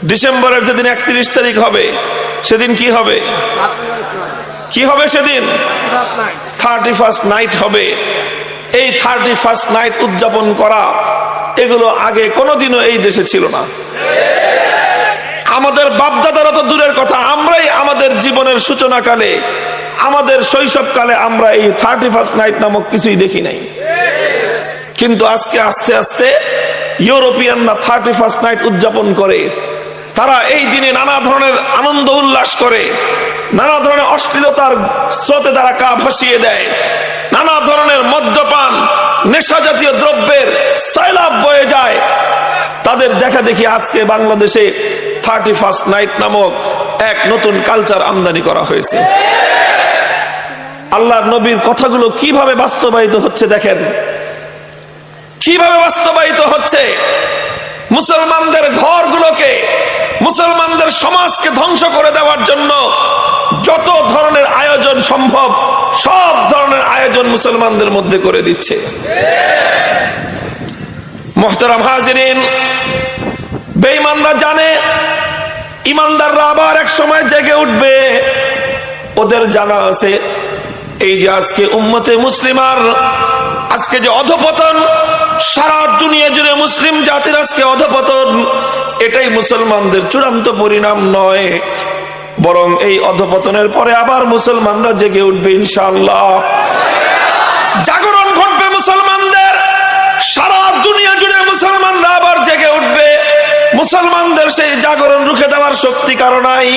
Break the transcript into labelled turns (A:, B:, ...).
A: ডিসেম্বরের যেদিন 31 তারিখ হবে সেদিন কি হবে? কি হবে সেদিন? 31st নাইট হবে। এই 31st নাইট উদযাপন করা, এগুলো আগে কোনোদিনও এই দেশে ছিল না। আমাদের বাপদাদারা তো দূরের কথা, আমরাই আমাদের জীবনের সূচনাকালে, আমাদের শৈশবকালে আমরা এই 31st নাইট নামক কিছুই দেখি নাই। কিন্তু আজকে আস্তে আস্তে ইউরোপিয়ানরা 31st নাইট উদযাপন করে। তারা এই দিনে নানা ধরনের আনন্দ উল্লাস করে, নানা ধরনের অশ্লীলতার স্রোতে তারা গা ভাসিয়ে দেয়, নানা ধরনের মদ্যপান, নেশা জাতীয় দ্রব্যের সাইলাব বয়ে যায়। তাদের দেখা দেখি আজকে বাংলাদেশে 31st নাইট নামক এক নতুন কালচার আমদানি করা হয়েছে। আল্লাহর নবীর কথাগুলো কিভাবে বাস্তবায়িত হচ্ছে দেখেন, কিভাবে বাস্তবায়িত হচ্ছে। মুসলমানদের ঘরগুলোকে, মুসলমানদের সমাজকে ধ্বংস করে দেওয়ার জন্য যত ধরনের আয়োজন সম্ভব সব ধরনের আয়োজন মুসলমানদের মধ্যে করে দিচ্ছে। মুহতারাম হাজিরিন, বেঈমানরা জানে ইমানদাররা আবার এক সময় জেগে উঠবে। ওদের জানা আছে এই যে আজকে উম্মতে মুসলিমার আজকে যে অধপতন, সারা দুনিয়া জুড়ে মুসলিম জাতির আজকে অধপতন, এটাই মুসলমানদের চূড়ান্ত পরিণাম নয়, বরং এই অধপতনের পরে আবার মুসলমানরা জেগে উঠবে ইনশাআল্লাহ। জাগরণ ঘটবে মুসলমানদের, সারা দুনিয়া জুড়ে মুসলমানরা আবার জেগে উঠবে। মুসলমানদের সেই জাগরণ রুখে দেওয়ার শক্তি কারো নাই।